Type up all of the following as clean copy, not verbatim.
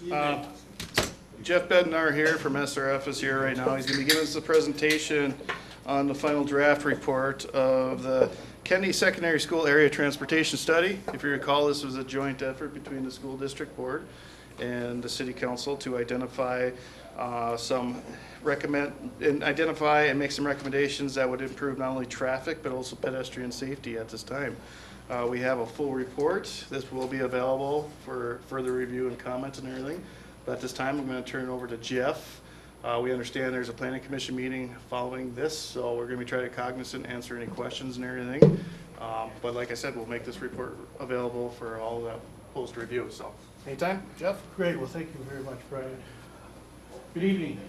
Jeff Bednar here from SRF is here right now. He's going to be giving us a presentation on the final draft report of the Kennedy Secondary School Area Transportation Study. If you recall, this was a joint effort between the school district board and the city council to identify identify and make some recommendations that would improve not only traffic but also pedestrian safety at this time. We have a full report. This will be available for further review and comment and everything. But at this time, I'm going to turn it over to Jeff. We understand there's a planning commission meeting following this, so we're going to be trying to cognizant and answer any questions and everything. But like I said, we'll make this report available for all the post review. So anytime, Jeff. Great. Well, thank you very much, Brian. Good evening.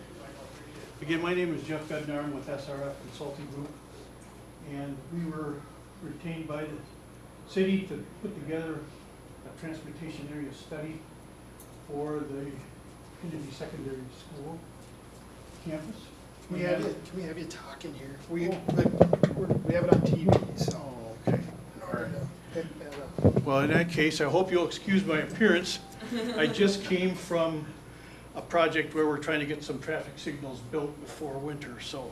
Again, my name is Jeff Bednar. I'm with SRF Consulting Group, and we were retained by the city to put together a transportation area study for the Kennedy Secondary School campus. Can we have you talk in here? We have it on TV, so. Oh, okay. In order to pick that up. Well, in that case, I hope you'll excuse my appearance. I just came from a project where we're trying to get some traffic signals built before winter, so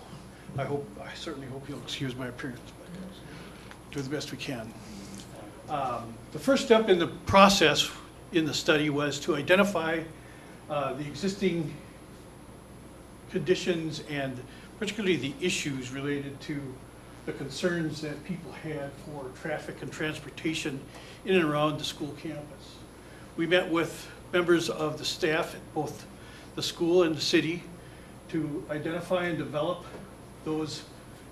I certainly hope you'll excuse my appearance. Do the best we can. The first step in the process in the study was to identify the existing conditions and particularly the issues related to the concerns that people had for traffic and transportation in and around the school campus. We met with members of the staff at both the school and the city to identify and develop those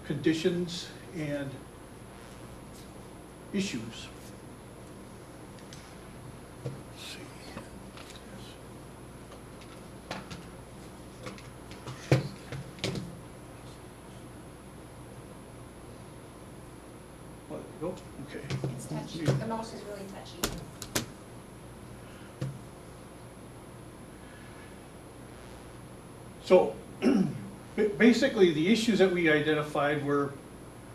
conditions and issues. Let's see. Let it go? Okay. It's touchy. The mouse is really touchy. So basically the issues that we identified were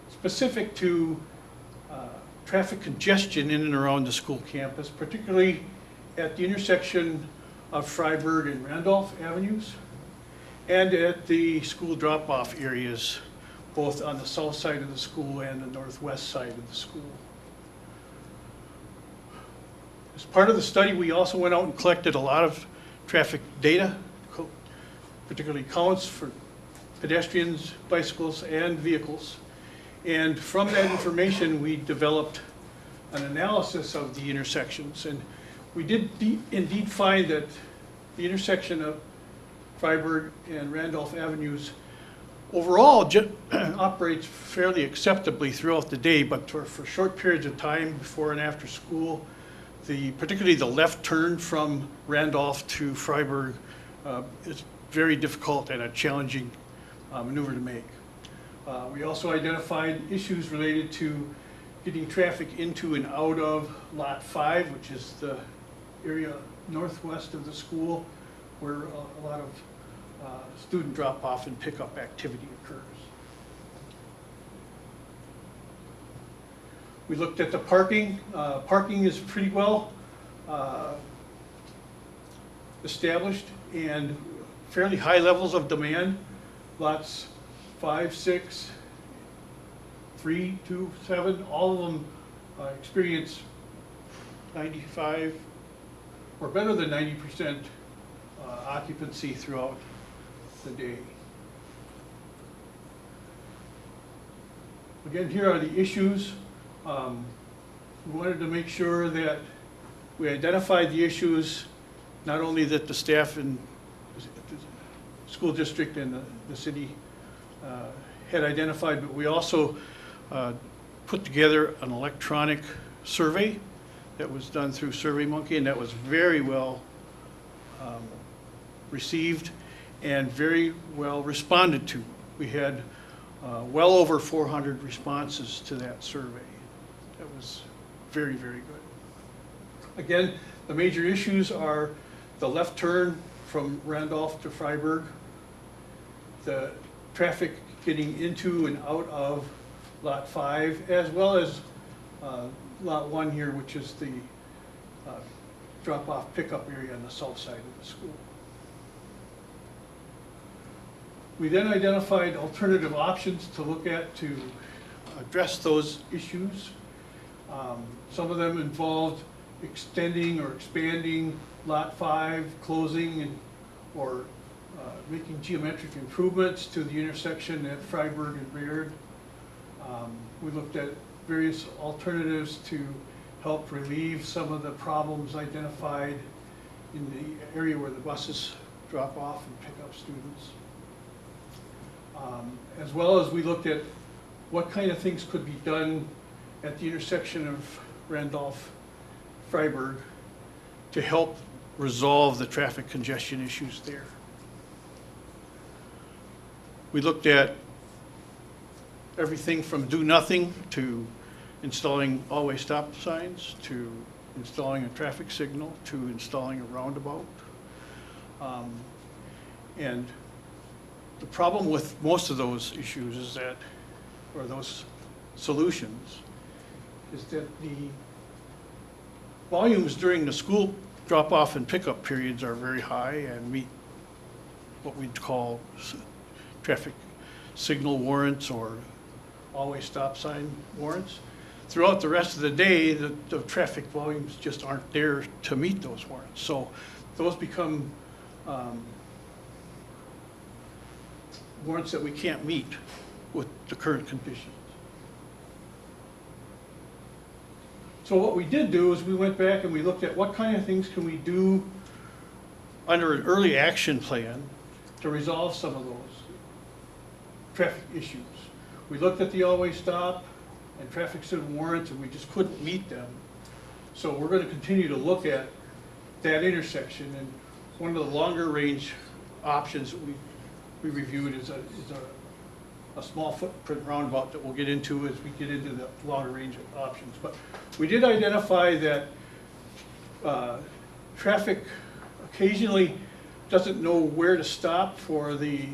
specific to traffic congestion in and around the school campus, particularly at the intersection of Freiburg and Randolph Avenues and at the school drop-off areas, both on the south side of the school and the northwest side of the school. As part of the study, we also went out and collected a lot of traffic data, particularly counts for pedestrians, bicycles, and vehicles. And from that information, we developed an analysis of the intersections. And we did indeed find that the intersection of Freiburg and Randolph Avenues overall operates fairly acceptably throughout the day, but for short periods of time before and after school, particularly the left turn from Randolph to Freiburg is very difficult and a challenging maneuver to make. We also identified issues related to getting traffic into and out of Lot 5, which is the area northwest of the school where a lot of student drop-off and pickup activity occurs. We looked at the parking. Parking is pretty well established and fairly high levels of demand. Lots 5, 6, 3, 2, 7, all of them experience 95 or better than 90% occupancy throughout the day. Again, here are the issues. We wanted to make sure that we identified the issues, not only that the staff and the school district and the city had identified, but we also put together an electronic survey that was done through SurveyMonkey, and that was very well received and very well responded to. We had well over 400 responses to that survey. That was very, very good. Again, the major issues are the left turn from Randolph to Freiburg, the traffic getting into and out of Lot 5, as well as Lot 1 here, which is the drop-off pickup area on the south side of the school. We then identified alternative options to look at to address those issues. Some of them involved extending or expanding Lot 5, closing or making geometric improvements to the intersection at Freiberg and Baird. We looked at various alternatives to help relieve some of the problems identified in the area where the buses drop off and pick up students. As well as we looked at what kind of things could be done at the intersection of Randolph, Freiberg to help resolve the traffic congestion issues there. We looked at everything from do nothing to installing always stop signs, to installing a traffic signal, to installing a roundabout. And the problem with most of those issues is that, or those solutions, is that the volumes during the school drop-off and pickup periods are very high and meet what we'd call traffic signal warrants or always stop sign warrants. Throughout the rest of the day, the traffic volumes just aren't there to meet those warrants. So those become warrants that we can't meet with the current conditions. So what we did do is we went back and we looked at what kind of things can we do under an early action plan to resolve some of those traffic issues. We looked at the always stop and traffic signal warrants and we just couldn't meet them. So we're going to continue to look at that intersection, and one of the longer range options that we reviewed is a small footprint roundabout that we'll get into as we get into the longer range of options. But we did identify that traffic occasionally doesn't know where to stop for the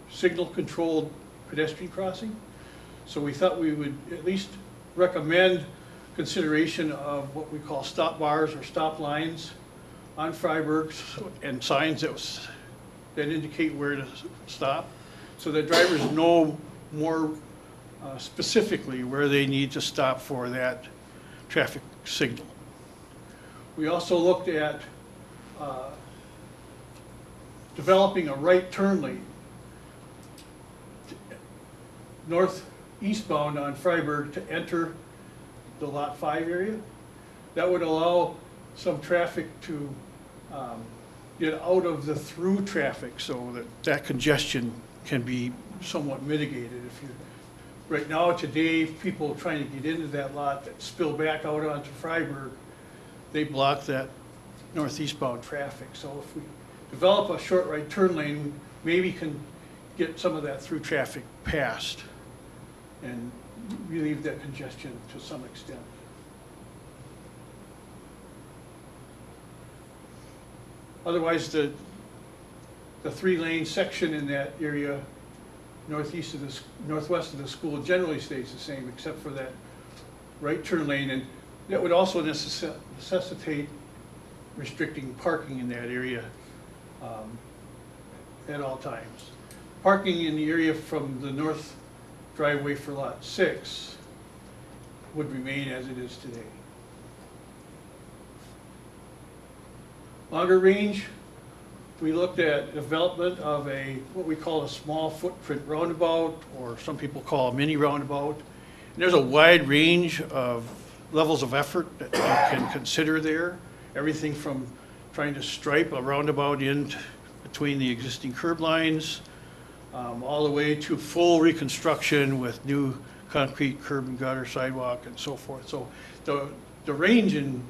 signal controlled pedestrian crossing. So we thought we would at least recommend consideration of what we call stop bars or stop lines on Freiberg and signs that indicate where to stop, so that drivers know more specifically where they need to stop for that traffic signal. We also looked at developing a right turn lane northeastbound on Freiberg to enter the Lot 5 area. That would allow some traffic to get out of the through traffic so that congestion can be somewhat mitigated. Right now, today, people trying to get into that lot that spill back out onto Freiberg, they block that northeastbound traffic. So if we develop a short right turn lane, maybe can get some of that through traffic passed and relieve that congestion to some extent. Otherwise, the 3-lane section in that area northwest of the school generally stays the same, except for that right turn lane, and that would also necessitate restricting parking in that area at all times. Parking in the area from the north driveway for Lot 6 would remain as it is today. Longer range, we looked at development of what we call a small footprint roundabout, or some people call a mini roundabout. And there's a wide range of levels of effort that you can consider there. Everything from trying to stripe a roundabout in between the existing curb lines, all the way to full reconstruction with new concrete curb and gutter, sidewalk, and so forth. So the range in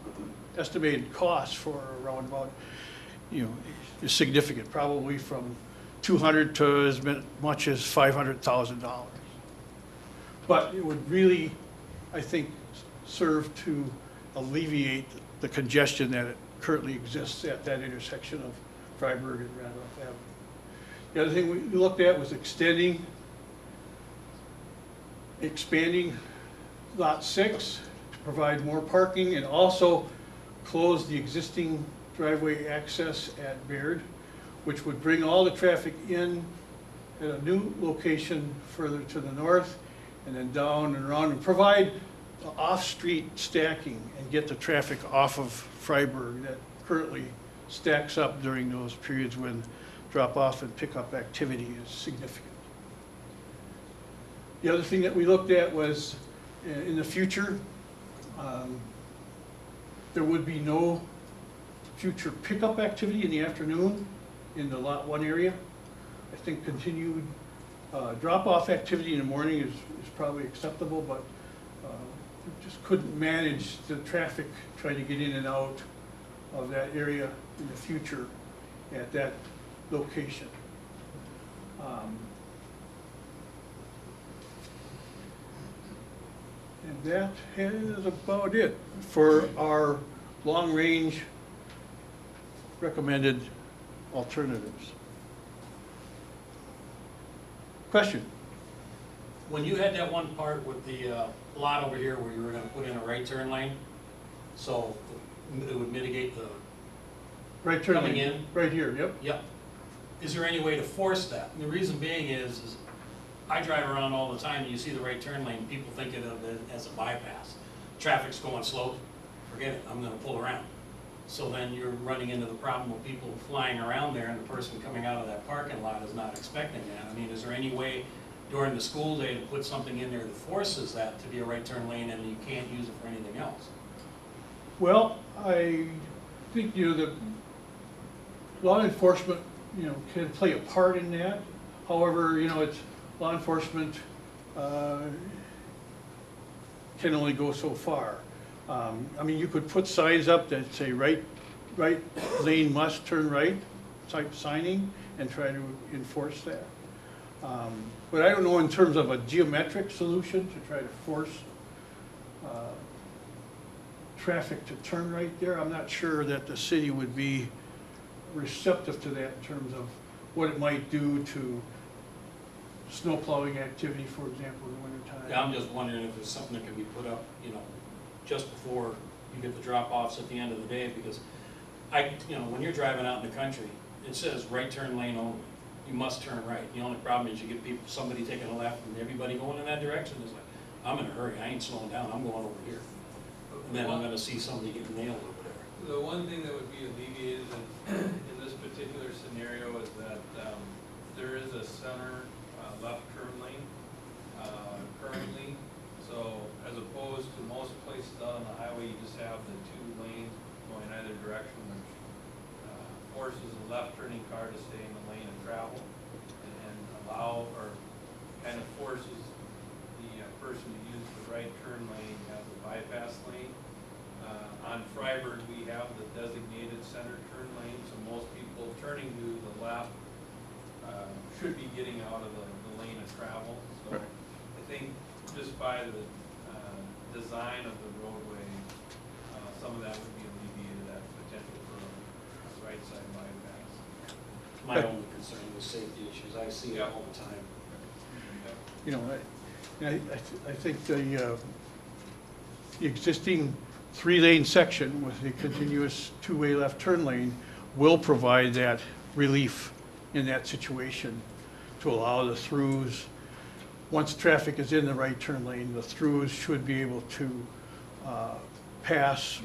estimated costs for a roundabout, is significant, probably from $200,000 to as much as $500,000. But it would really, I think, serve to alleviate the congestion that currently exists at that intersection of Freiberg and Randolph Avenue. The other thing we looked at was expanding Lot 6 to provide more parking, and also close the existing driveway access at Baird, which would bring all the traffic in at a new location further to the north, and then down and around, and provide off-street stacking and get the traffic off of Freiburg that currently stacks up during those periods when drop-off and pickup activity is significant. The other thing that we looked at was, in the future, there would be no future pickup activity in the afternoon in the Lot 1 area. I think continued drop-off activity in the morning is probably acceptable, but we just couldn't manage the traffic trying to get in and out of that area in the future at that location. And that is about it for our long-range recommended alternatives. Question? When you had that one part with the lot over here where you were gonna put in a right turn lane, so it would mitigate the, Right turn Coming lane. in? Right here, yep. yep. Is there any way to force that? And the reason being is I drive around all the time and you see the right turn lane, people think of it as a bypass. Traffic's going slow, forget it, I'm gonna pull around. So then you're running into the problem of people flying around there and the person coming out of that parking lot is not expecting that. I mean, is there any way during the school day to put something in there that forces that to be a right turn lane and you can't use it for anything else? Well, I think, the law enforcement, can play a part in that. However, it's law enforcement can only go so far. I mean, you could put signs up that say right lane must turn right type signing and try to enforce that. But I don't know in terms of a geometric solution to try to force traffic to turn right there. I'm not sure that the city would be receptive to that in terms of what it might do to snow plowing activity, for example, in the wintertime. Yeah, I'm just wondering if there's something that can be put up, just before you get the drop-offs at the end of the day, because when you're driving out in the country, it says right turn lane only. You must turn right. The only problem is you get somebody taking a left and everybody going in that direction is like, I'm in a hurry, I ain't slowing down, I'm going over here. And then I'm gonna see somebody get nailed over there. The one thing that would be alleviated in this particular scenario is that there is a center left turn lane currently. So as opposed to most places out on the highway, you just have the two lanes going either direction, which forces a left turning car to stay in the lane and travel, and allow, or kind of forces the person to use the right turn lane as a bypass lane. On Freiburg, we have the designated center turn lane, so most people turning to the left should be getting out of the lane of travel. So I think just by the design of the roadway, some of that would be alleviated, that potential for a right side bypass. My only concern was safety issues. I see it all the time. I think the existing three-lane section with the continuous two-way left turn lane will provide that relief in that situation to allow the throughs. Once traffic is in the right turn lane, the throughs should be able to pass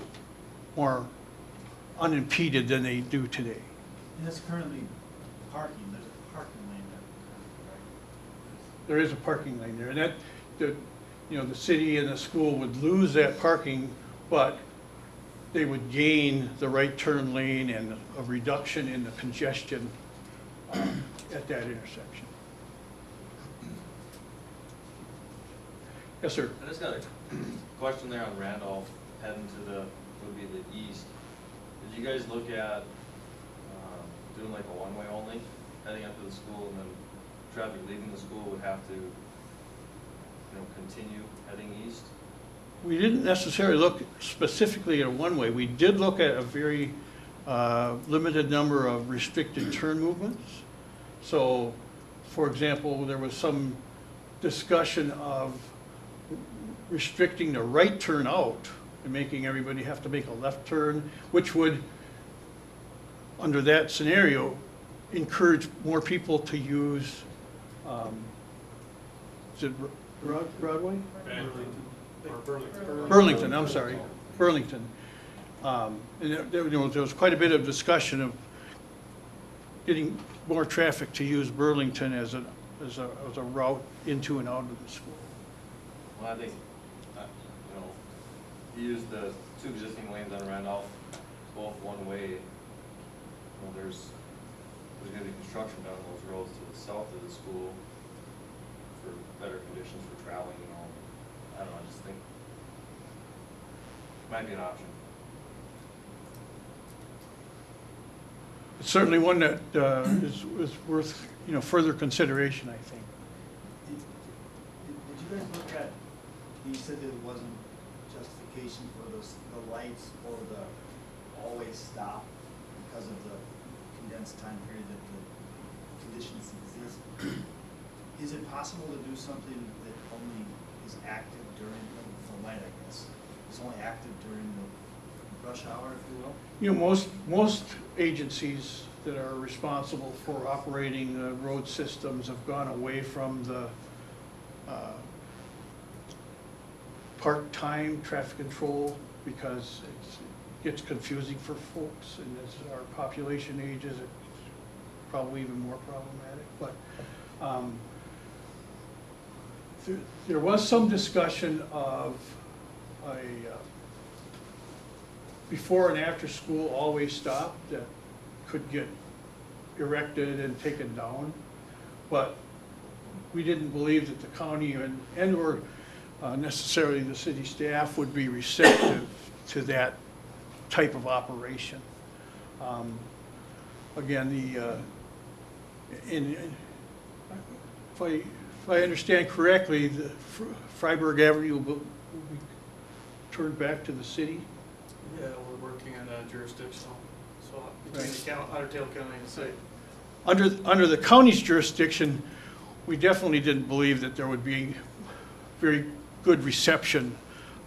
more unimpeded than they do today. And that's currently parking, there's a parking lane there, right? There is a parking lane there, and that, the city and the school would lose that parking, but they would gain the right turn lane and a reduction in the congestion at that intersection. Yes, sir. I just got a question there on Randolph, heading to would be the east. Did you guys look at doing like a one-way only, heading up to the school, and then traffic leaving the school would have to, continue heading east? We didn't necessarily look specifically at a one-way. We did look at a very limited number of restricted turn movements. So, for example, there was some discussion of restricting the right turn out and making everybody have to make a left turn, which would, under that scenario, encourage more people to use, is it Broadway? Burlington, I'm sorry, Burlington. And there was quite a bit of discussion of getting more traffic to use Burlington as a route into and out of the school. Well, I think, you use the 2 existing lanes on Randolph, both one way. There's gonna be construction done on those roads to the south of the school for better conditions for traveling and all. I don't know, I just think might be an option. It's certainly one that is worth, further consideration, I think. Did you guys look at, you said there wasn't justification for the lights or the always stop because of the condensed time period that the conditions exist. Is it possible to do something that only is active during the light, I guess, is only active during the rush hour, if you will? Most agencies that are responsible for operating road systems have gone away from the part-time traffic control because it gets confusing for folks, and as our population ages, it's probably even more problematic. But there was some discussion of a before and after school always stop that could get erected and taken down, but we didn't believe that the county and or necessarily the city staff would be receptive to that type of operation. Again, if I understand correctly, the Freiburg Avenue will be turned back to the city. Yeah, we're working on that jurisdictional, so between the Otter Tail County and the city. Under the county's jurisdiction, we definitely didn't believe that there would be very good reception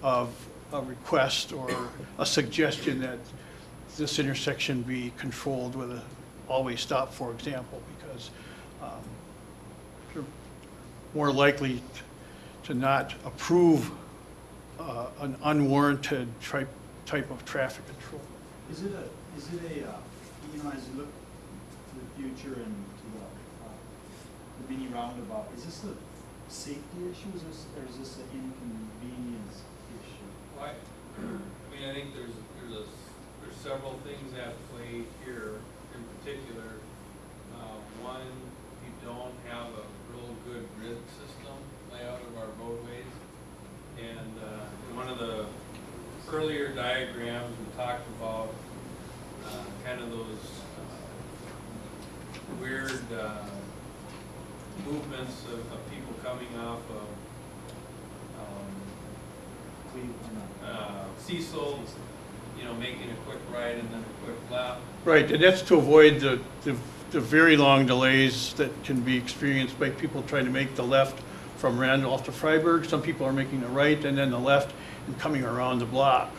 of a request or a suggestion that this intersection be controlled with a always stop, for example, because they're more likely to not approve an unwarranted type of traffic control. Is it a, as you look to the future and to the mini roundabout, is this a safety issue, or is this an inconvenience issue? Well, I think there's several things at play here in particular. One, you don't have a real good grid system layout of our roadways. And in one of the earlier diagrams, we talked about kind of those weird movements of people coming off of Cecil, making a quick right and then a quick left. Right, and that's to avoid the very long delays that can be experienced by people trying to make the left from Randolph to Freiburg. Some people are making the right and then the left and coming around the block.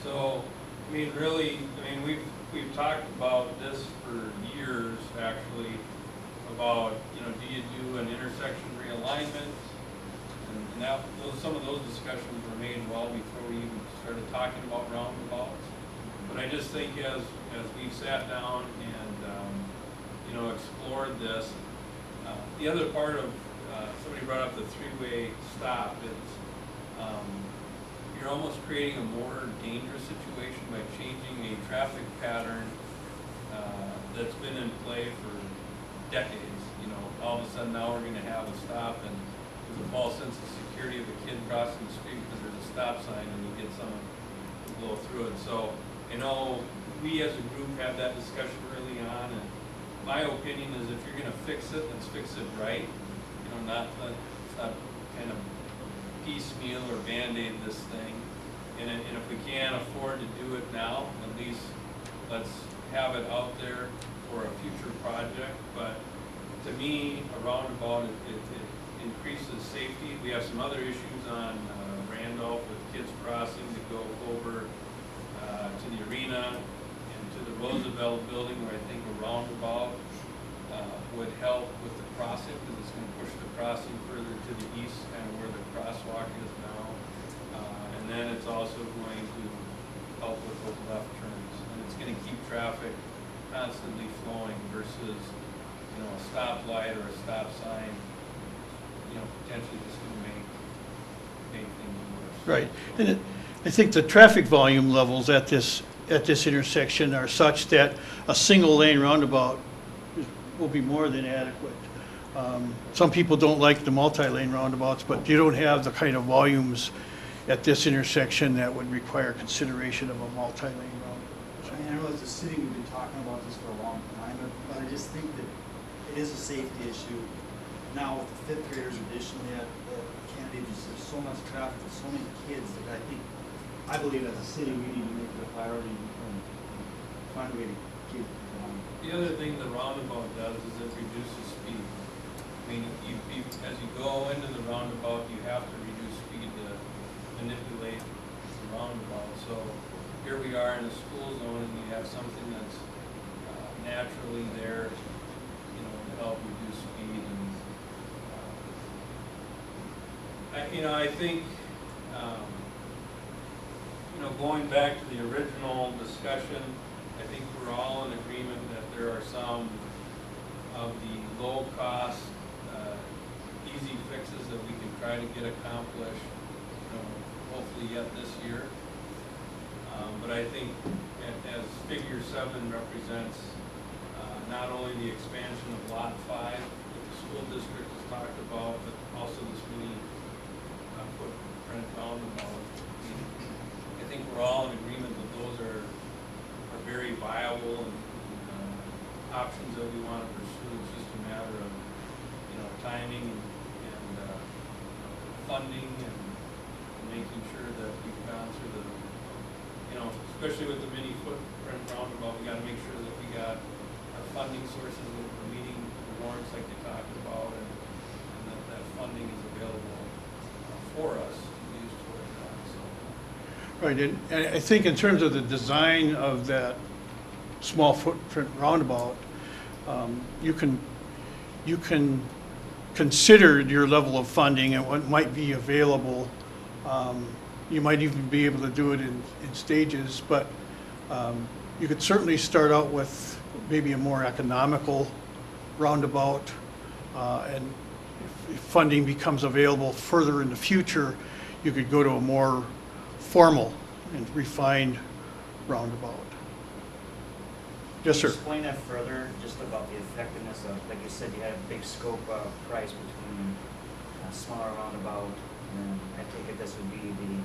So, we've talked about this for years, actually, about, do you do an intersection realignment? And some of those discussions were made well before we even started talking about roundabouts. But I just think as we've sat down and, explored this, the other part of, somebody brought up the three-way stop, you're almost creating a more dangerous situation by changing a traffic pattern that's been in play for decades. All of a sudden now we're going to have a stop, and there's a false sense of security of a kid crossing the street because there's a stop sign and you get someone to blow through it. So, we as a group had that discussion early on, and my opinion is if you're going to fix it, let's fix it right. Not kind of piecemeal or Band-Aid this thing. And if we can't afford to do it now, at least let's have it out there for a future project. But to me, a roundabout, it increases safety. We have some other issues on Randolph with kids crossing to go over to the arena and to the Roosevelt building, where I think a roundabout would help with the crossing, because it's going to push the crossing further to the east, kind of where the crosswalk is now. And then it's also going to help with those left turns. And it's going to keep traffic constantly flowing versus, you know, a stoplight or a stop sign, you know, potentially just going to make things worse. Right. And I think the traffic volume levels at this intersection are such that a single lane roundabout will be more than adequate. Some people don't like the multi-lane roundabouts, but you don't have the kind of volumes at this intersection that would require consideration of a multi-lane roundabout. I know as a city, we've been talking about this for a long time, but I just think that it is a safety issue. Now with the fifth graders additionally at Kennedy, there's so much traffic, there's so many kids that I believe as a city, we need to make it a priority and find a way to keep it going. The other thing the roundabout does is it reduces speed. I mean, as you go into the roundabout, you have to reduce speed to manipulate the roundabout. So here we are in a school zone, and you have something that's naturally there, you know, to help reduce speed. And I think, going back to the original discussion, I think we're all in agreement that there are some of the low-cost, easy fixes that we can try to get accomplished, hopefully yet this year. But I think as Figure 7 represents not only the expansion of Lot 5 that the school district has talked about, but also this mini footprint roundabout. I think we're all in agreement that those are very viable and options that we want to pursue. It's just a matter of timing and funding and making sure that we've gone through the especially with the mini footprint roundabout, we got to make sure that we got our funding sources that we're meeting the warrants like you talked about, and that funding is available for us to use toward that. So. Right, and I think in terms of the design of that small footprint roundabout, you can consider your level of funding and what might be available. You might even be able to do it in stages, but you could certainly start out with maybe a more economical roundabout, and if funding becomes available further in the future, you could go to a more formal and refined roundabout. Yes, sir. Can you explain that further, just about the effectiveness of, like you said, you had a big scope of price between a smaller roundabout, and I take it this would be the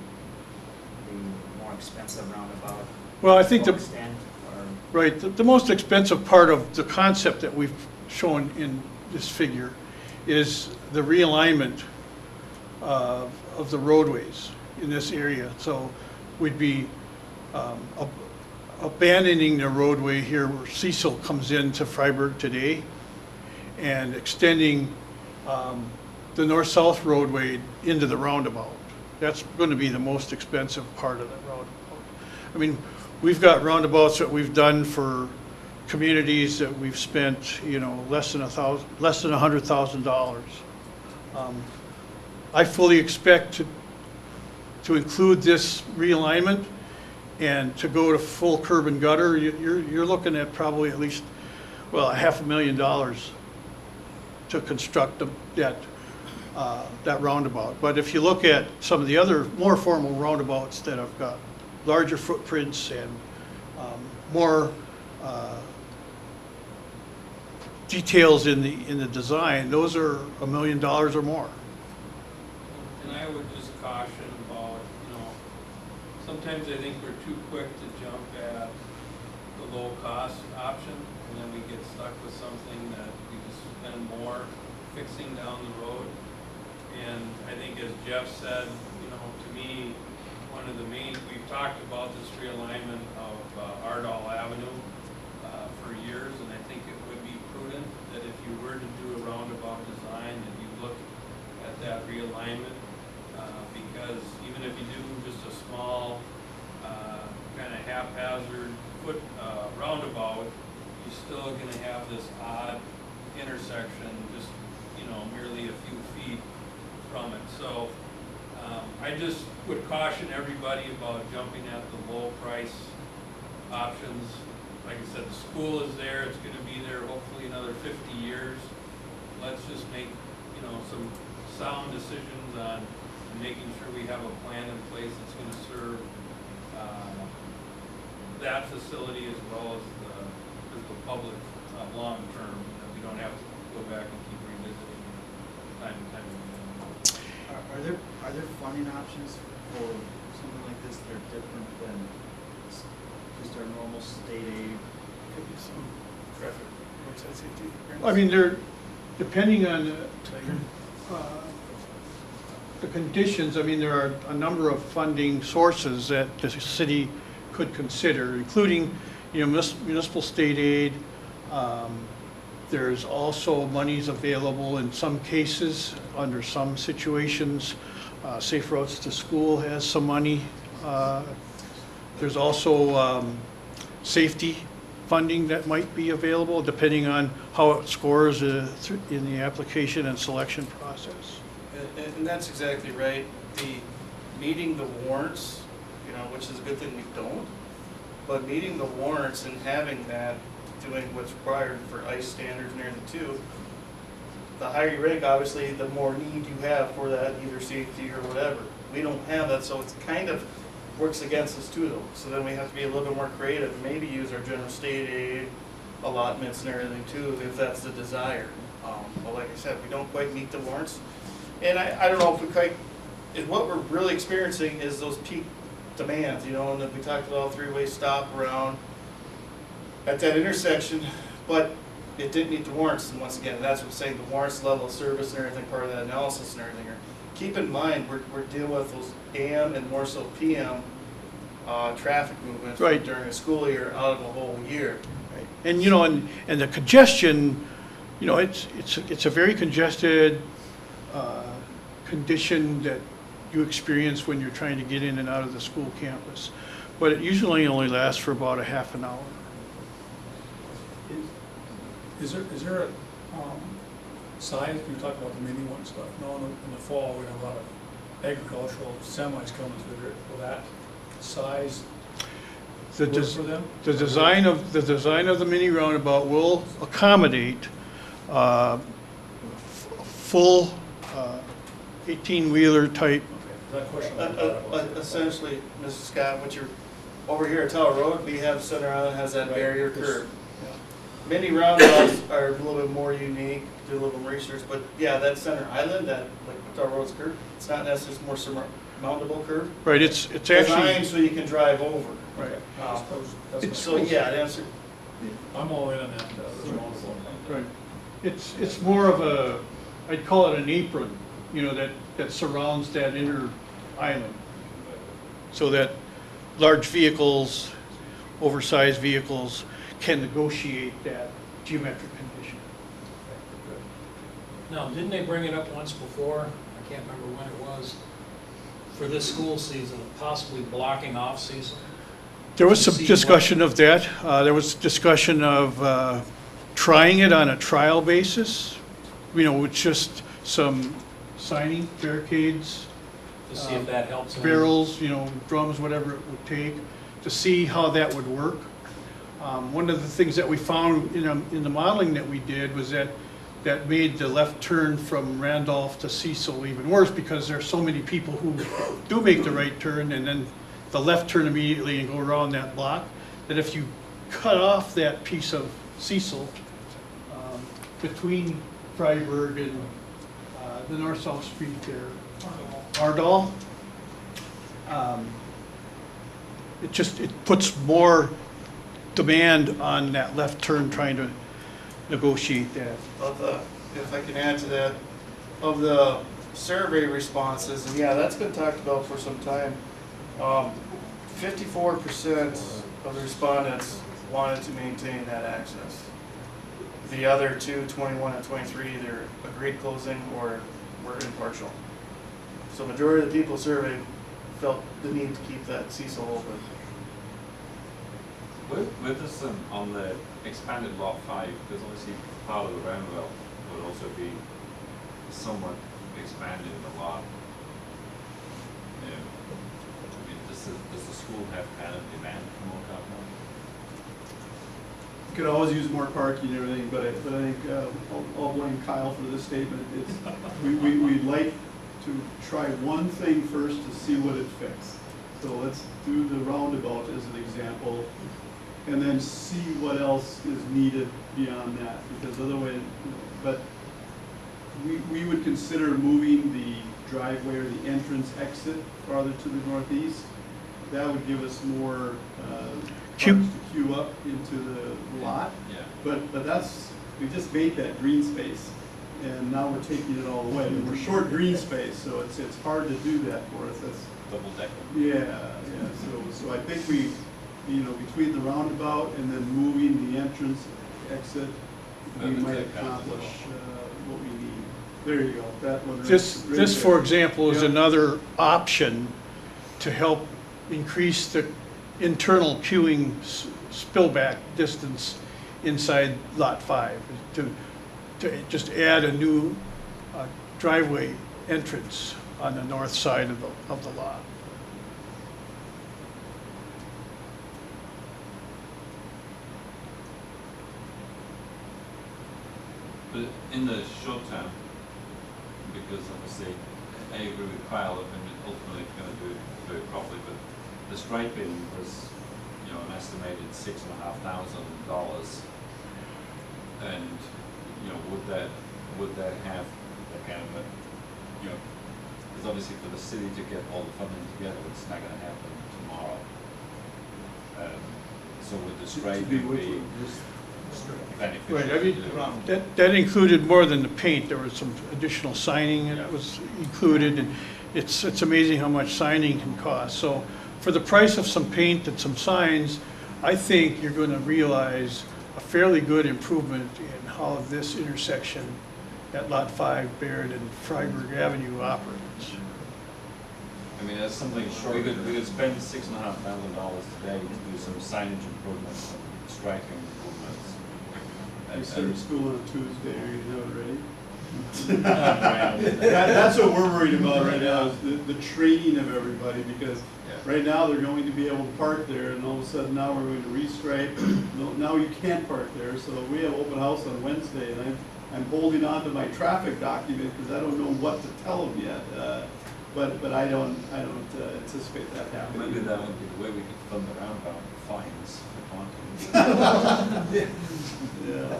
more expensive roundabout? Well, I think to what extent, or? Right, the most expensive part of the concept that we've shown in this figure is the realignment of the roadways in this area. So we'd be abandoning the roadway here where Cecil comes into Freiburg today and extending the north-south roadway into the roundabout. That's going to be the most expensive part of that roundabout. I mean, we've got roundabouts that we've done for communities that we've spent, less than $100,000. I fully expect to include this realignment and to go to full curb and gutter. You're looking at probably at least, $500,000 to construct that roundabout. But if you look at some of the other more formal roundabouts that have got larger footprints and more details in the design, those are $1 million or more. And I would just caution about, sometimes I think we're too quick to jump at the low cost option, and then we get stuck with something that we just spend more fixing down the road. And I think as Jeff said, to me, one of the main, we've talked about this realignment of Ardall Avenue for years, and I think it would be prudent that if you were to do a roundabout design, that you look at that realignment, because even if you do just a hazard roundabout, you're still gonna have this odd intersection, just, you know, merely a few feet from it. So, I just would caution everybody about jumping at the low price options. Like I said, the school is there, it's gonna be there hopefully another 50 years. Let's just make, you know, some sound decisions on making sure we have a plan in place that's gonna serve that facility as well as the public long term. That we don't have to go back and keep revisiting time and time again. Are there funding options for something like this that are different than just our normal state aid? Could be some traffic, roadside safety. I mean, they're, depending on the conditions, I mean, there are a number of funding sources that the city could consider, including, you know, municipal state aid. There's also monies available in some cases, under some situations. Safe Routes to School has some money. There's also safety funding that might be available, depending on how it scores in the application and selection process. And that's exactly right. The meeting the warrants, you know, which is a good thing we don't, but meeting the warrants and having that, doing what's required for ICE standards and everything too, the higher you rank, obviously, the more need you have for that, either safety or whatever. We don't have that, so it's kind of works against us too, though. So then we have to be a little bit more creative, maybe use our general state aid allotments and everything too, if that's the desire. But like I said, we don't quite meet the warrants. And I don't know if we quite, if what we're really experiencing is those peak demands, you know, and then we talked about three-way stop around at that intersection, but it didn't meet the warrants. And once again, that's what I'm saying, the warrants, level of service and everything, part of that analysis and everything. Keep in mind, we're dealing with those AM and more so PM traffic movements Right. during a school year out of a whole year. Right. And, you know, and the congestion, you know, it's a very congested condition that you experience when you're trying to get in and out of the school campus. But it usually only lasts for about a half an hour. Is there a size, we talk about the mini one stuff, now in the fall, we have a lot of agricultural semis coming through there, will that size The work des- for them? The design of the mini roundabout will accommodate full 18-wheeler type. Okay, that question I thought about. Essentially, Mrs. Scott, what you're, over here at Tower Road, we have Center Island has that Right. barrier This- curve. Many roundabouts are a little bit more unique, do a little more research, but yeah, that Center Island, that like Tower Road's curve, it's not necessarily more surmountable curve. Right, it's Designed actually, so you can drive over. right. I suppose that's my So yeah, to answer, I'm all in on that, small one. Right. It's more of a, I'd call it an apron, you know, that surrounds that inner island. So that large vehicles, oversized vehicles can negotiate that geometric condition. Now, didn't they bring it up once before? I can't remember when it was. For this school season, possibly blocking off season? There was some See discussion of that. There was discussion of trying it on a trial basis, you know, with just some signing, barricades, To see if that helps. any? barrels, you know, drums, whatever it would take, to see how that would work. One of the things that we found in the modeling that we did was that made the left turn from Randolph to Cecil even worse, because there's so many people who do make the right turn and then the left turn immediately and go around that block, that if you cut off that piece of Cecil between Freiburg and the north-south street there, Ardall, it puts more demand on that left turn trying to negotiate that. if I can add to that, of the survey responses, and yeah, that's been talked about for some time. 54% of the respondents wanted to maintain that access. The other two, 21 and 23, either agreed closing or were impartial. So majority of the people surveyed felt the need to keep that Cecil open. With this on the expanded lot 5, because obviously part of the roundabout would also be somewhat expanding the lot. I mean, does the school have kind of demand for more car parking? You could always use more parking and everything, but I think I'll blame Kyle for this statement. We'd like to try one thing first to see what it fixes. So let's do the roundabout as an example, and then see what else is needed beyond that, because otherwise, but we would consider moving the driveway or the entrance exit farther to the northeast. That would give us more cars to queue up into the lot. Yeah. But that's, we just made that green space, and now we're taking it all away. And we're short green space, so it's hard to do that for us. That's Double decker. yeah. So I think we, between the roundabout and then moving the entrance exit, we Maybe might take that as accomplish well. what we need. There you go. That one. This, right for there. example, is Yeah. another option to help increase the internal queuing spillback distance inside Lot 5, to just add a new driveway entrance on the north side of the lot. But in the short term, because obviously I agree with Kyle, I mean, ultimately it's going to do it properly, but the striping was, an estimated $6,500, and would that have that kind of a, because obviously for the city to get all the funding together, it's not going to happen tomorrow. So would the striping be beneficial? Right, I mean, to do? that included more than the paint. There was some additional signing that was included, and it's amazing how much signing can cost. So for the price of some paint and some signs, I think you're going to realize a fairly good improvement in how this intersection at Lot 5, Baird and Freiburg Avenue operates. I mean, that's something, we could spend $6,500 today to do some signage improvements, some striping improvements. We start school on a Tuesday. Are you gonna have it ready? And- That's what we're worried about right now, is the training of everybody, because right now they're going to be able to park there, and all of a sudden now we're going to restripe. Now you can't park there, so we have open house on Wednesday, and I'm holding on to my traffic document because I don't know what to tell them yet. But I don't anticipate that happening. Maybe that would be the way we could fund the roundabout, fines for parking. Yeah.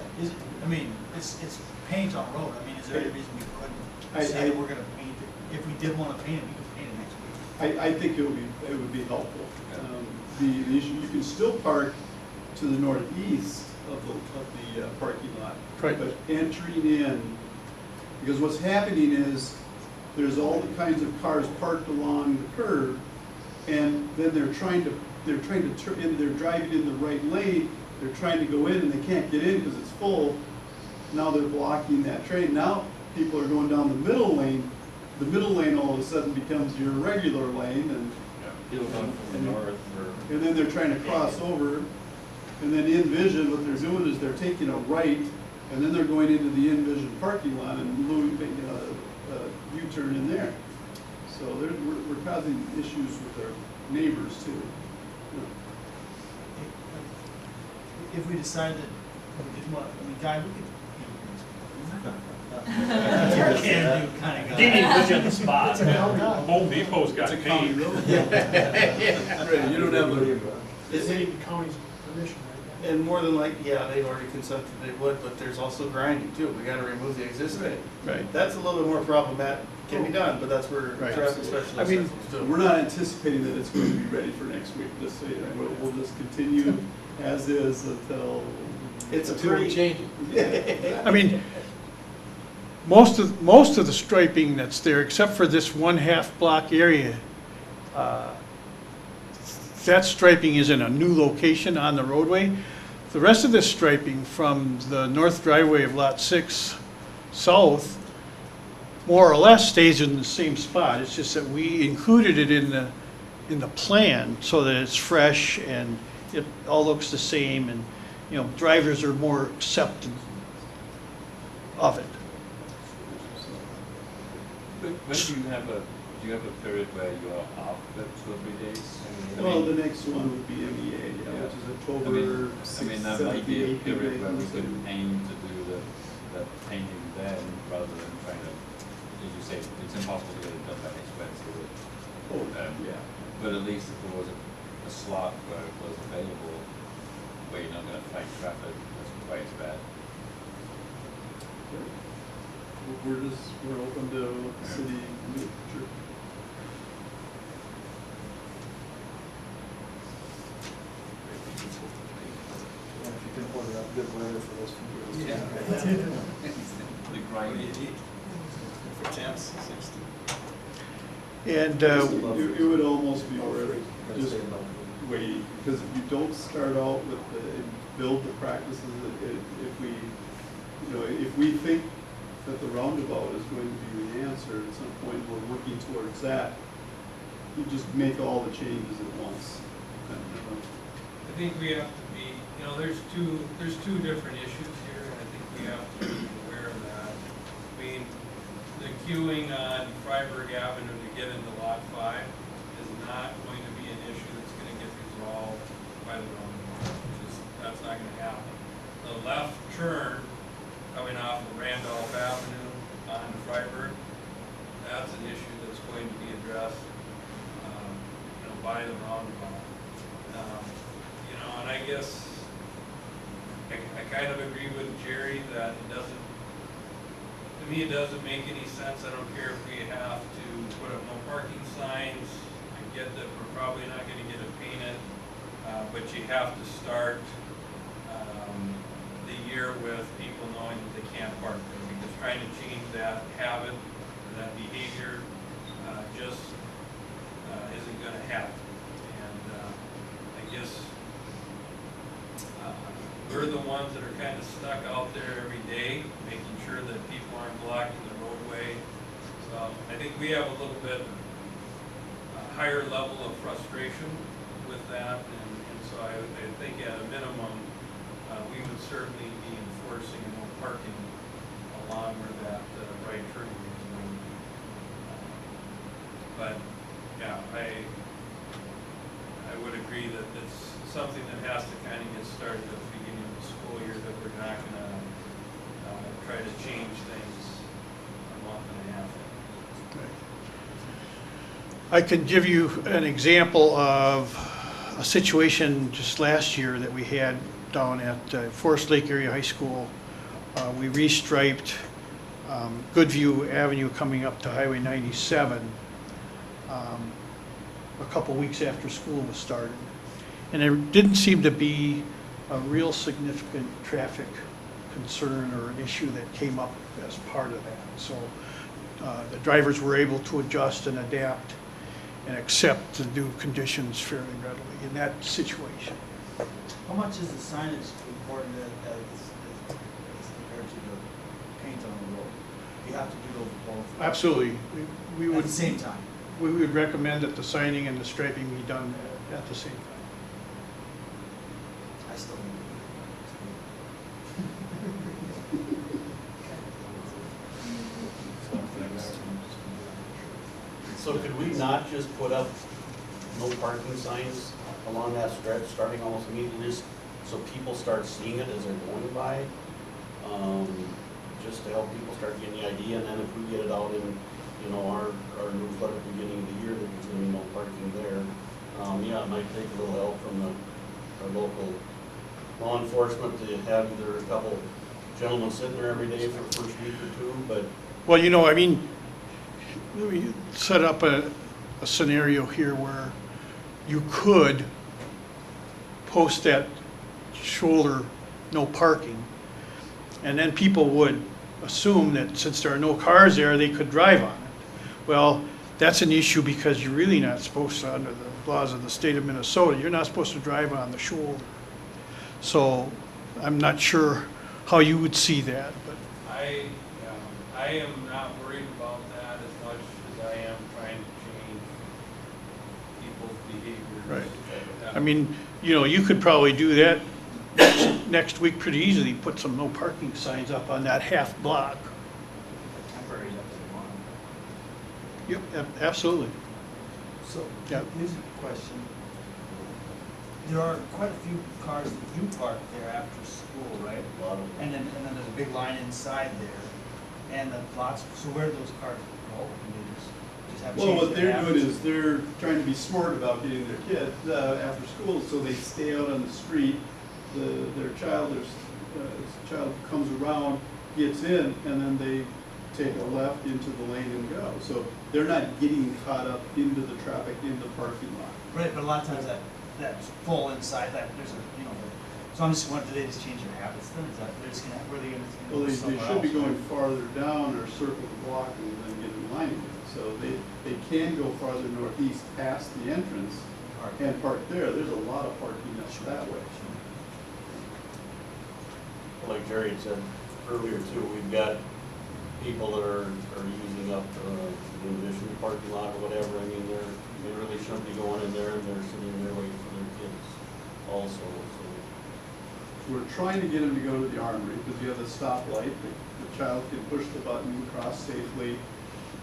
I mean, it's paint on road. I mean, is there any reason we couldn't say that we're gonna paint it? If we did wanna paint it, we could paint it next week. I think it would be helpful. Yeah. The issue, you can still park to the northeast of the parking lot. Right. But entering in, because what's happening is, there's all the kinds of cars parked along the curb, and then they're trying to turn in, they're driving in the right lane, they're trying to go in and they can't get in because it's full. Now they're blocking that train. Now people are going down the middle lane. The middle lane all of a sudden becomes your regular lane, and People going from the north or. and then they're trying to cross over. And then Envision, what they're doing is they're taking a right, and then they're going into the Envision parking lot and making a U-turn in there. So we're causing issues with our neighbors too. If we decided that we didn't want, I mean, Guy, we could. Can do kind of guy. Didn't put you on the spot. Home Depot's got It's a county paint. road. Right, you don't have the. It's the county's permission, right? And more than like, yeah, they've already consented they would, but there's also grinding too. We gotta remove the existing. Right. That's a little bit more problematic, can be done, but that's where Right. traffic specialists. I mean, do. We're not anticipating that it's going to be ready for next week, just so you know. We'll just continue as is until. It's a until pretty- we change it. I mean, most of the striping that's there, except for this one half block area, that striping is in a new location on the roadway. The rest of this striping from the north driveway of Lot 6 south, more or less stays in the same spot. It's just that we included it in the plan so that it's fresh and it all looks the same, and, you know, drivers are more accepting of it. When do you have a period where you are off the 2 or 3 days? Well, the next one would be MEA, which is October I 6th, mean, that might 17th, be a 18th, period where we 19th. could aim to do the painting then, rather than trying to, as you say, it's impossible to get it done by next Wednesday. Oh, yeah. But at least if there was a slot where it was available, where you're not gonna fight traffic, that's quite as bad. We're open to what the city can do, sure. Yeah, if you can order up good weather for those few years. The grinding. For temps, 60. And It would almost be worth it, just wait, because if you don't start out with and build the practices, if we, you know, if we think that the roundabout is going to be the answer, at some point we're working towards that, you just make all the changes at once. I think we have to be, you know, there's two different issues here, and I think we have to be aware of that. I mean, the queuing on Freiburg Avenue to get into Lot 5 is not going to be an issue that's gonna get resolved by the roundabout. That's not gonna happen. The left turn coming off of Randolph Avenue on Freiburg, that's an issue that's going to be addressed, you know, by the roundabout. You know, and I guess I kind of agree with Jerry that it doesn't, to me, it doesn't make any sense. I don't care if we have to put up no parking signs. I get that we're probably not gonna get it painted, but you have to start, the year with people knowing that they can't park there, because trying to change that habit, or that behavior, just isn't gonna happen. And I guess we're the ones that are kind of stuck out there every day, making sure that people aren't blocking the roadway. So I think we have a little bit higher level of frustration with that, and so I think at a minimum, we would certainly be enforcing no parking along where that right turn is going to be. But, yeah, I would agree that it's something that has to kind of get started at the beginning of the school year, that we're not going to try to change things a month and a half. I can give you an example of a situation just last year that we had down at Forest Lake Area High School. We restriped Goodview Avenue coming up to Highway 97 a couple weeks after school was started. And there didn't seem to be a real significant traffic concern or an issue that came up as part of that. So the drivers were able to adjust and adapt and accept the new conditions fairly readily in that situation. How much is the signage important as compared to the paint on the road? You have to do those both. Absolutely. We At would, the same time. we would recommend that the signing and the striping be done at the same time. I still So could we not just put up no parking signs along that stretch, starting almost immediately, just so people start seeing it as they're going by? Just to help people start getting the idea, and then if we get it out in, you know, our newsletter at the beginning of the year, that there's gonna be no parking there. Yeah, it might take a little help from our local law enforcement to have either a couple gentlemen sitting there every day for the first week or two, but Well, you know, I mean, we set up a scenario here where you could post that shoulder, no parking, and then people would assume that since there are no cars there, they could drive on it. Well, that's an issue because you're really not supposed to, under the laws of the state of Minnesota, you're not supposed to drive on the shoulder. So I'm not sure how you would see that, but I am not worried about that as much as I am trying to change people's behaviors. Right. I mean, you know, you could probably do that next week pretty easily, put some no parking signs up on that half block. Temporary up to the lawn. Yep, absolutely. So, Yeah. here's a question. There are quite a few cars that do park there after school, right? A lot of them. And then there's a big line inside there, and the lots, so where do those cars go? Can they just have Well, changed what their they're doing habits? is they're trying to be smart about getting their kids after school, so they stay out on the street. Their child comes around, gets in, and then they take a left into the lane and go. So they're not getting caught up into the traffic in the parking lot. Right, but a lot of times that's full inside, that there's a, you know, so I'm just wondering, do they just change their habits then? Is that, they're just gonna, where are they gonna Well, go they somewhere should be else? going farther down or circle the block and then get in line again. So they can go farther northeast past the entrance and park there. There's a lot of parking up that way. Like Jerry had said earlier too, we've got people that are using up the additional parking lot or whatever. I mean, they really shouldn't be going in there, and they're sitting there waiting for their kids also, so. We're trying to get them to go to the armory because you have the stoplight. The child can push the button, cross safely,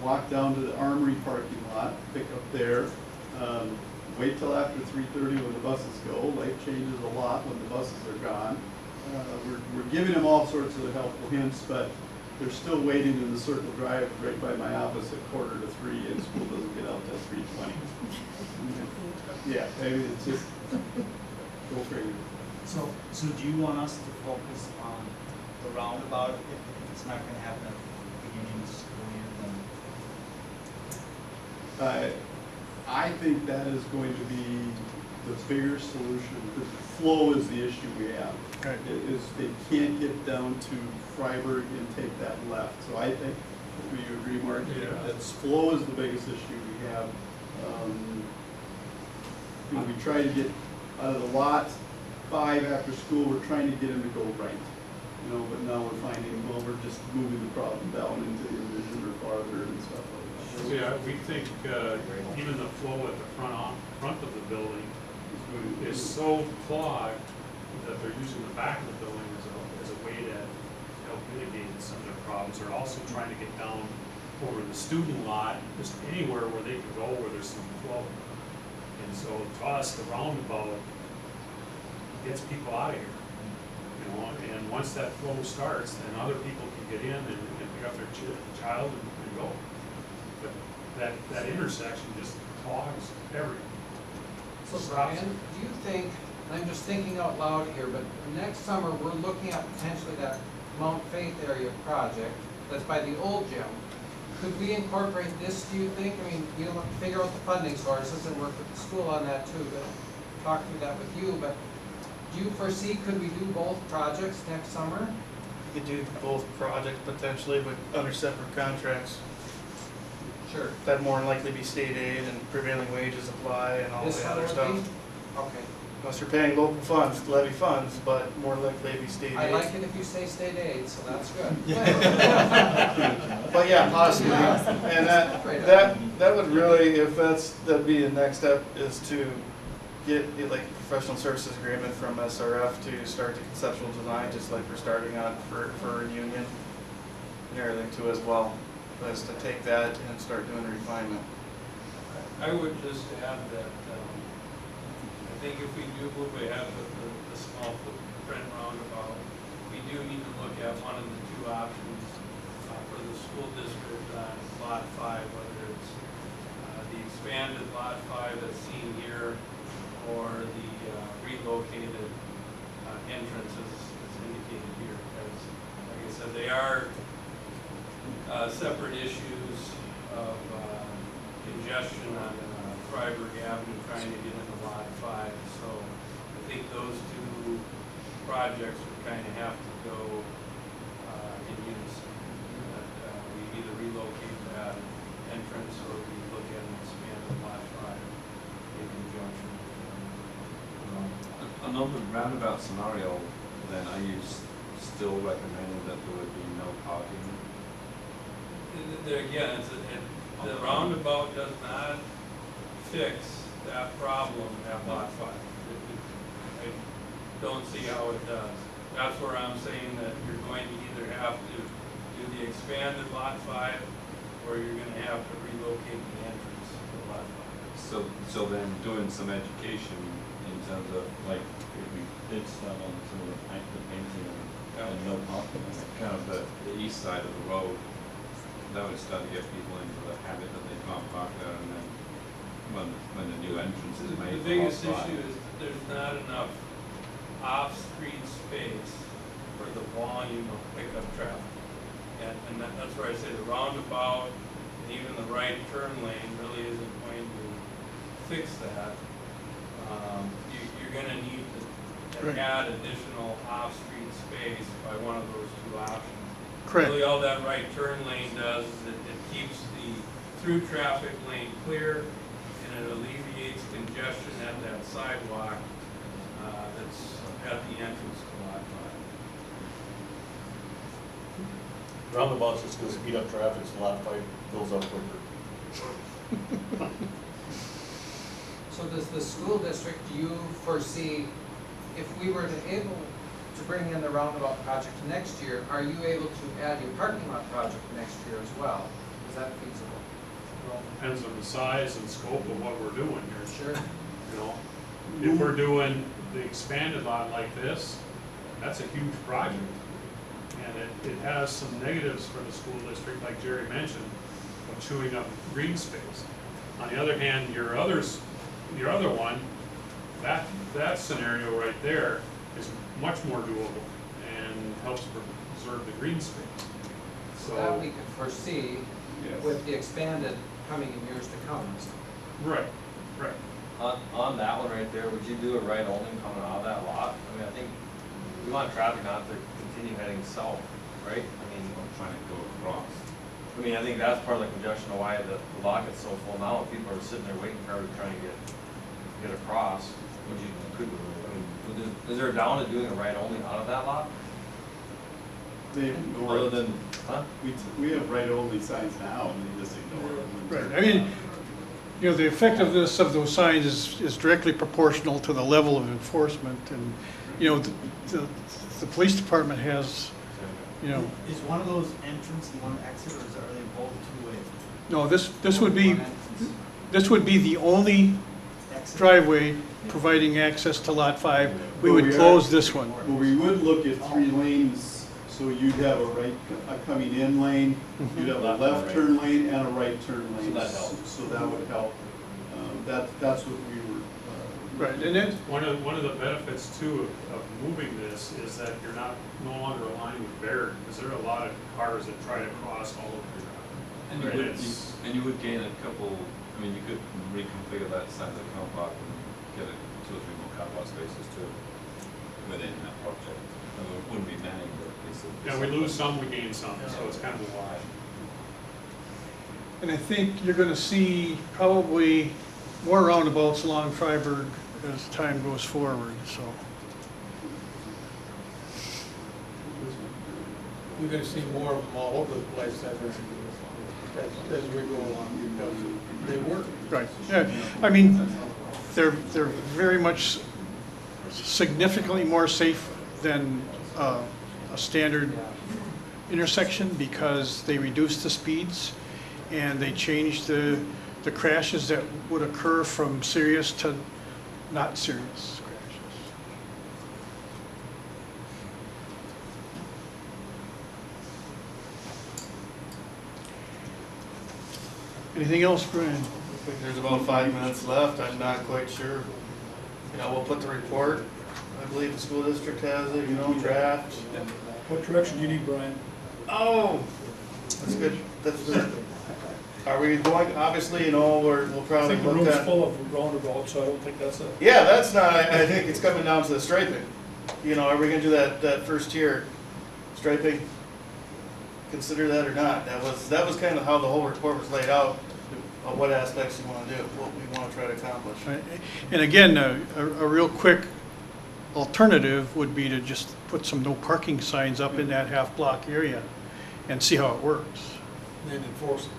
walk down to the armory parking lot, pick up there. Wait till after 3:30 when the buses go. Life changes a lot when the buses are gone. We're giving them all sorts of helpful hints, but they're still waiting in the Circle Drive right by my office at 2:45, and school doesn't get out till 3:20. Yeah, maybe it's just, go figure. So do you want us to focus on the roundabout if it's not gonna happen at the beginning of the school year, then? I think that is going to be the bigger solution, because flow is the issue we have. Right. Is they can't get down to Freiburg and take that left. So I think, do you agree, Mark? Yeah. That flow is the biggest issue we have. You know, we try to get out of the lot 5 after school, we're trying to get them to go right. You know, but now we're finding, well, we're just moving the problem down into the vision or farther and stuff like that. So, yeah, we think even the flow at the front of the building is so clogged that they're using the back of the building as a way to help mitigate some of their problems. They're also trying to get down over the student lot, just anywhere where they can go where there's some flow. And so to us, the roundabout gets people out of here. You know, and once that flow starts, then other people can get in and pick up their child and go. But that intersection just clogs everything. So Brian, do you think, and I'm just thinking out loud here, but next summer, we're looking at potentially that Mount Faith area project that's by the old gym. Could we incorporate this, do you think? I mean, we'll have to figure out the funding sources and work with the school on that too, but talk through that with you, but do you foresee, could we do both projects next summer? You could do both projects potentially, but under separate contracts. Sure. That'd more than likely be state aid and prevailing wages apply and all This the one other would stuff. be? Okay. Unless you're paying local funds, levy funds, but more likely it'd be state aid. I like it if you say state aid, so that's good. But yeah, possibly, and that would really, if that'd be the next step, is to get like a professional services agreement from SRF to start the conceptual design, just like we're starting on for Union and everything too as well, is to take that and start doing refinement. I would just add that, I think if we do move ahead with the small footprint roundabout, we do need to look at one of the two options for the school district on Lot 5, whether it's the expanded Lot 5 that's seen here, or the relocated entrances as indicated here. Because, like I said, they are separate issues of congestion on Freiburg Avenue trying to get into Lot 5. So I think those two projects would kind of have to go in unison. That we either relocate that entrance or we look at an expanded Lot 5 in conjunction. On the roundabout scenario, then are you still recommending that there would be no parking? There again, the roundabout does not fix that problem at Lot 5. don't see how it does. That's where I'm saying that you're going to either have to do the expanded lot 5, or you're gonna have to relocate the entrance to lot 5. So then doing some education in terms of like, if we did start on some of the painting and no parking, kind of the east side of the road, that would start to get people into the habit that they can't park there, and then when the new entrance is made. The biggest issue is there's not enough off-street space for the volume of pickup traffic. And that's where I say the roundabout and even the right turn lane really isn't going to fix that. You're gonna need to add additional off-street space by one of those two options. Correct. Really all that right turn lane does is it keeps the through traffic lane clear, and it alleviates congestion at that sidewalk that's at the entrance to lot 5. Roundabout's just gonna speed up traffic, so lot 5 fills up quicker. So does the school district, do you foresee, if we were to able to bring in the roundabout project next year, are you able to add your parking lot project next year as well? Is that feasible? Well, depends on the size and scope of what we're doing here. Sure. You know, if we're doing the expanded lot like this, that's a huge project. And it has some negatives for the school district, like Jerry mentioned, of chewing up green space. On the other hand, your other one, that scenario right there is much more doable and helps preserve the green space. So that we could foresee with the expanded coming in years to come. Right, right. On that one right there, would you do a right only coming out of that lot? I mean, I think we want traffic not to continue heading south, right? I mean, I'm trying to go across. I mean, I think that's part of the congestion of why the lot gets so full now. People are sitting there waiting for everybody trying to get across. Is there a down to doing a right only out of that lot? They ignore Other it. than, huh? We have right-only signs now, and they just ignore them. Right, I mean, you know, the effectiveness of those signs is directly proportional to the level of enforcement, and, you know, the police department has, you know, Is one of those entrance and one exit, or are they both two-way? no, this would be the only Exit? driveway providing access to Lot 5. We But would we are- close this one. Well, we would look at 3 lanes, so you'd have a coming in lane, you'd have a left turn lane and a right turn lane. So that helps. So that would help. That's what we were. Right, and then, One of the benefits too of moving this is that you're no longer aligned with Baird, because there are a lot of cars that try to cross all over your And you would gain a couple, I mean, you could reconfigure that side of the car park and get 2 or 3 more car park spaces too within that project. I mean, it wouldn't be many, but at least. Yeah, we lose some, we gain some, so it's kind of a wash. and I think you're gonna see probably more roundabouts along Freiburg as time goes forward, so. We're gonna see more of them all over the place as we go along, because they work. Right, yeah, I mean, they're very much significantly more safe than a standard intersection, because they reduce the speeds and they change the crashes that would occur from serious to not serious crashes. Anything else, Brian? I think there's about 5 minutes left. I'm not quite sure. You know, we'll put the report. I believe the school district has it, you know, draft. What direction do you need, Brian? Oh, that's good. That's good. Are we going, obviously, you know, we'll I probably think the look room's at. full of roundabouts, so I don't think that's a. Yeah, that's not, I think it's coming down to the striping. You know, are we gonna do that first tier striping? Consider that or not? That was kind of how the whole report was laid out, of what aspects you wanna do, what we wanna try to accomplish. Right. And again, a real quick alternative would be to just put some no parking signs up in that half-block area and see how it works. Then enforce it.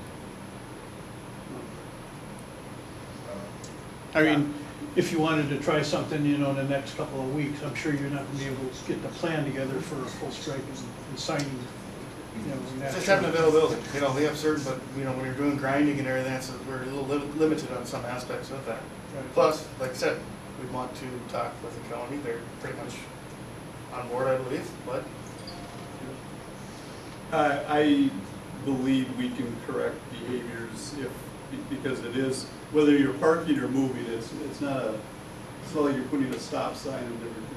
I mean, if you wanted to try something, you know, in the next couple of weeks, I'm sure you're not gonna be able to get the plan together for a full strike and signing, you know. in that Just having short- availability, you know, we have certain, but, you know, when you're doing grinding and everything, that's, we're a little limited on some aspects of that. Right. Plus, like I said, we want to talk with the county, they're pretty much on board, I believe, but I believe we can correct behaviors if, because it is, whether you're parking or moving, it's not like you're putting a stop sign and everything.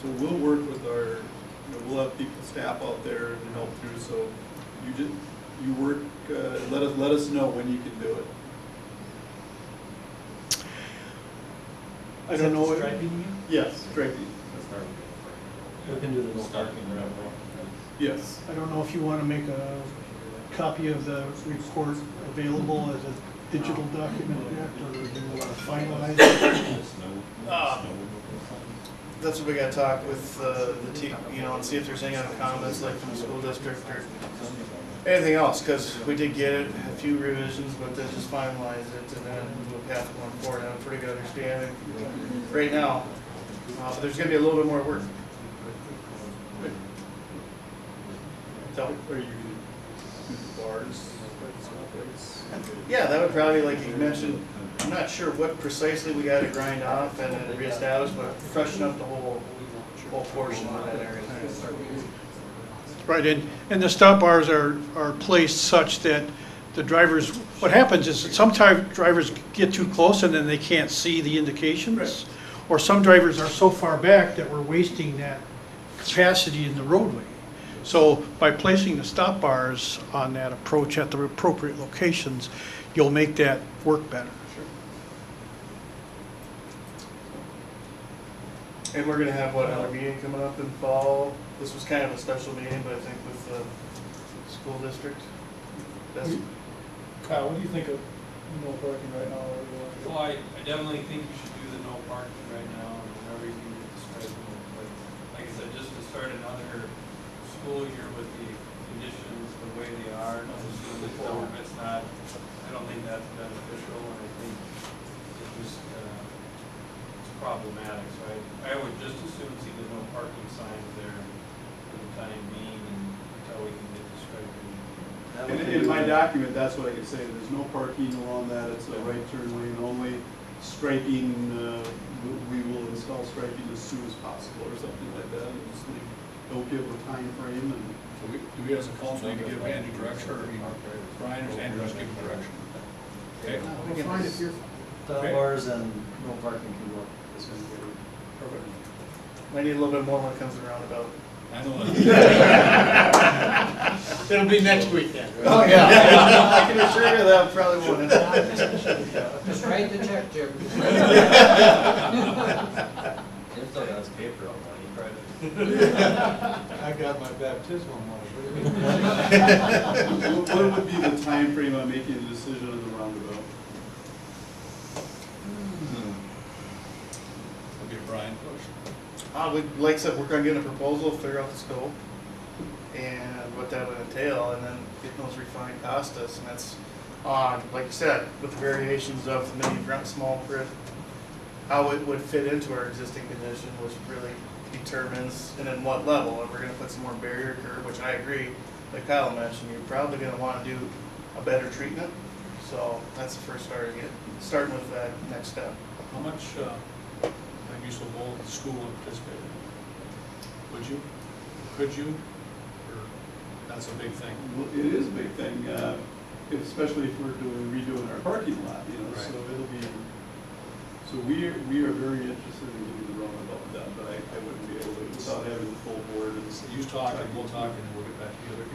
So we'll work with our, you know, we'll have people, staff out there and help through, so you work, let us know when you can do it. I don't know. what- Yes, striping, We can do the no parking. yes. I don't know if you want to make a copy of the report available as a digital document yet, or do you want to finalize it? that's what we gotta talk with the team, you know, and see if there's any other comments, like from the school district or anything else, because we did get it, a few revisions, but then just finalize it, and then we'll path going forward, I have a pretty good understanding right now. But there's gonna be a little bit more work. So, Are you gonna do the bars? yeah, that would probably, like you mentioned, I'm not sure what precisely we gotta grind off and then reestablish, but freshen up the whole portion of that area. Right, and the stop bars are placed such that the drivers, what happens is that sometimes drivers get too close and then they can't see the indications. Or some drivers are so far back that we're wasting that capacity in the roadway. So by placing the stop bars on that approach at the appropriate locations, you'll make that work better. And we're gonna have, what, another meeting coming up in fall? This was kind of a special meeting, but I think with the school district. That's, Kyle, what do you think of no parking right now? Well, I definitely think you should do the no parking right now, and whenever you can get the striping in place. Like I said, just to start another school year with the conditions the way they are, it's not, I don't think that's beneficial, and I think it just, it's problematic. So I would just as soon see the no parking signs there for the time being until we can get the striping. In my document, that's what I could say, there's no parking along that, it's a right turn lane only. Striping, we will install striping as soon as possible, or something like that, and just don't give a time frame. And Do we as a council need to give Andy direction, or Brian, or Andy just give him direction? Okay. Well, fine, if you're, Stop bars and no parking can work. Perfect. I need a little bit more when it comes to the roundabout. I know that. it'll be next week then. Oh, yeah. I can assure you that probably won't. Just write the check, Jim. Jim still got his paper on one, he tried I got my baptismal one. what would be the time frame on making a decision on the roundabout? It'll be a Brian question. We, like I said, work on getting a proposal, figure out the scope, and what that would entail, and then get those refined costas, and that's on, like you said, with the variations of the mini grunt small grid, how it would fit into our existing condition, which really determines, and then what level, and we're gonna put some more barrier curb, which I agree, like Kyle mentioned, you're probably gonna wanna do a better treatment, so that's the first starting with that next step. How much, use of bowl the school would participate in? Would you? Could you? Or that's a big thing? Well, it is a big thing, especially if we're redoing our parking lot, you know, so Right. it'll be, so we are very interested in getting the roundabout done, but I wouldn't be able to, without having the full board and. You talk and we'll talk and we'll get back together.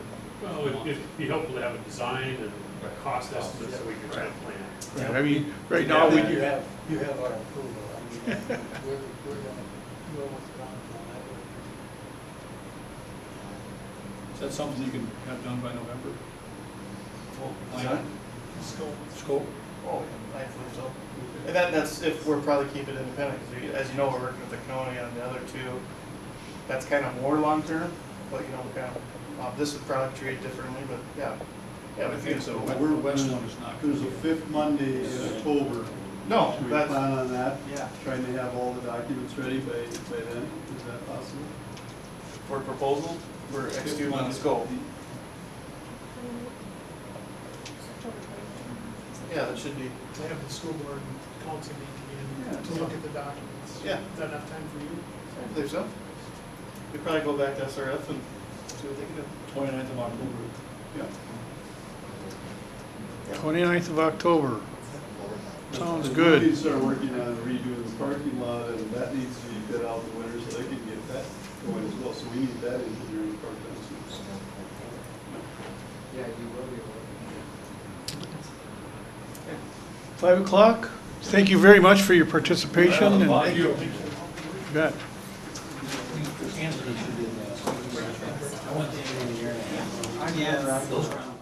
Well, it'd be helpful to have a design and a cost estimate so we can try to plan. Right, I mean, right now, we do. You have our approval. I mean, we're gonna go with the roundabout. Is that something you can have done by November? Design? Scope? Oh, I believe so. And that's if we're probably keep it independent, because as you know, we're working with the county on the other two. That's kind of more long-term, but you know, kind of, this would probably treat it differently, but yeah. Yeah, I think so. Westland is not. There's a fifth Monday in October No, Should we that's, plan on that? Yeah. Trying to have all the documents ready by then, is that possible? for proposal, we're executing on the scope. Yeah, that should be, To have the school board and council meet again, Yeah. to look at the documents. Yeah. Is that enough time for you? I believe so. We probably go back to SRF and see what they can do. 29th of October. Yeah. 29th of October. Sounds And good. We need to start working on redoing the parking lot, and that needs to be bid out in the winter so they can get that going as well. So we need that engineering part done too. Yeah, you will be. 5 o'clock. Thank you very much for your participation. and- Thank you. You bet. Anthony should do that. I went to engineering. Yeah, those round.